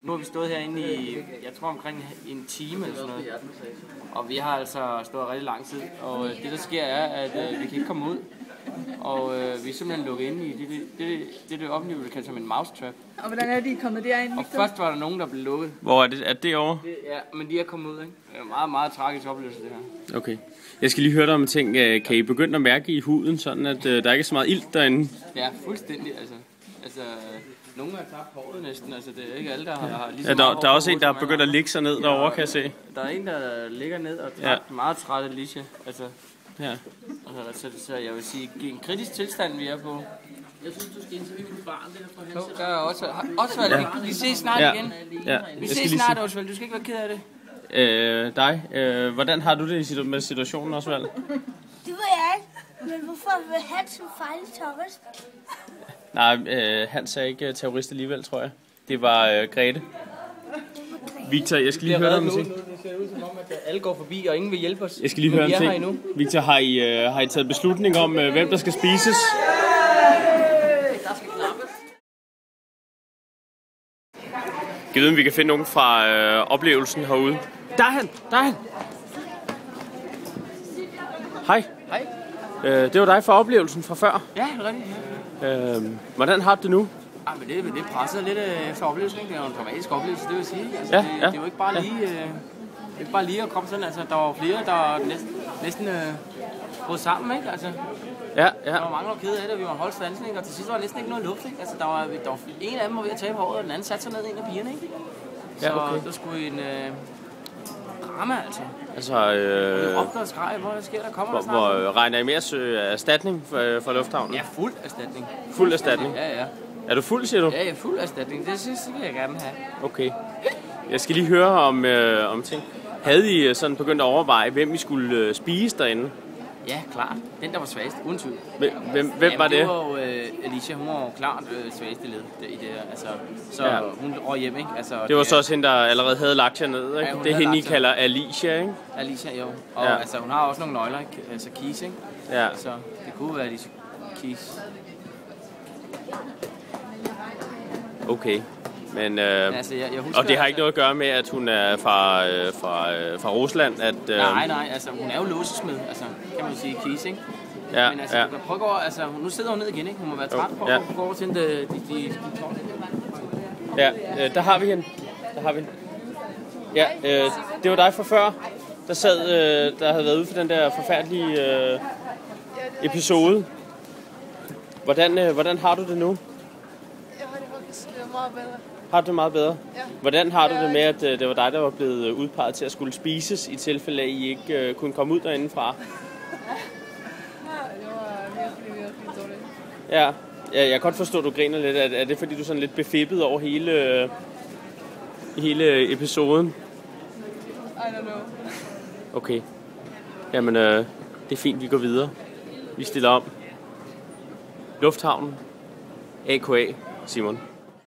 Nu har vi stået herinde i, jeg tror omkring en time eller sådan noget. Og vi har altså stået rigtig lang tid. Og det der sker er, at vi kan ikke komme ud. Og vi er simpelthen lukket inde i det offentlige, vi kalder som en mousetrap. Og hvordan er de kommet derind? Og først var der nogen, der blev lukket. Hvor er det? Er det derovre? Ja, men de er kommet ud, ikke? Det er en meget, meget tragisk oplevelse, det her. Okay. Jeg skal lige høre dig om en ting. Kan I begynde at mærke i huden, sådan at der ikke er så meget ilt derinde? Ja, fuldstændig, altså nogen har tabt håret næsten, altså det er ikke alle, der har lige så ja, meget der er også en, der har begyndt at ligge sig ned derovre, kan jeg se. Der er en, der ligger ned og meget træt af Lisha, altså. Ja. Så jeg vil sige, en kritisk tilstand, vi er på. Jeg synes, du skal interviewe dit barn der fra hans. Der er Osvald, ja. Vi ses snart igen. Ja. Vi ses snart, Osvald. Du skal ikke være ked af det. Hvordan har du det med situationen, Osvald? Det ved jeg ikke. Men hvorfor vil Hans en fejl terrorist? Nej, Hans er ikke terrorist alligevel, tror jeg. Det var Grete. Victor, jeg skal lige høre dig om en ting. Det ser ud som om, at alle går forbi, og ingen vil hjælpe os. Jeg skal lige høre en ting. Victor, har I taget beslutning om, hvem der skal spises? Der skal klappes. Jeg ved, om vi kan finde nogen fra oplevelsen herude. Der er han! Hej. Hej. Det var dig fra oplevelsen fra før. Ja, det er rigtigt. Hvordan har du det nu? Ja, men det presset lidt efter oplevelsen. Det er jo en dramatisk oplevelse, det vil sige. Altså, det er jo ikke bare lige, det er ikke bare lige at komme sådan. Altså, der var flere, der næsten brød sammen, ikke? Altså, ja. Der var mange, der var kede af det, og vi måtte holde standsning, og til sidst var der næsten ikke noget luft, ikke? Altså, der var en af dem var ved at tabe håret, og den anden satte sig ned, en af pigerne, ikke? Så der skulle en drama, altså. Vi råbte og skreg, hvor sker der? Kommer der snart? Hvor regner I med at søge erstatning for lufthavnen? Ja, fuld erstatning. Fuld erstatning? Ja. Er du fuld, siger du? Ja, jeg er fuld erstatning. Det vil jeg gerne have. Okay. Jeg skal lige høre om ting. Havde I sådan begyndt at overveje, hvem I skulle spise derinde? Ja, klart. Den, der var svagest, uden tvivl. Hvem var det? Det var jo Alicia, hun var jo klart svageste led i det her. Altså, så hun røg hjem, ikke? Altså, det var så også hende, der allerede havde lagt jer ned, ikke? Det er hende, I kalder Alicia, ikke? Alicia, jo. Og altså, hun har også nogle nøgler, ikke? Altså Keys, ikke? Ja. Så det kunne være Alicia Keys. Okay. Men, altså, jeg husker, og det har ikke noget at gøre med, at hun er fra Rusland? Nej, altså hun er jo låsesmed, altså, kan man sige, Keys, ikke? Ja, men altså, prøv at gå over, altså, nu sidder hun ned igen, ikke? Hun må være træt på at gå over til de Ja, der har vi hende. Ja, det var dig fra før, der sad, der havde været ude for den der forfærdelige episode. Hvordan har du det nu? Jeg har det faktisk meget bedre. Har du det meget bedre? Ja. Hvordan har du det med, at det var dig, der var blevet udpeget til at skulle spises, i tilfælde af, at I ikke kunne komme ud derindefra? Det var virkelig dårligt. Ja, jeg kan godt forstå, at du griner lidt. Er det, fordi du er sådan lidt befippet over hele episoden? I don't know. Okay. Jamen, det er fint, vi går videre. Vi stiller om. Lufthavnen. AKA Simon.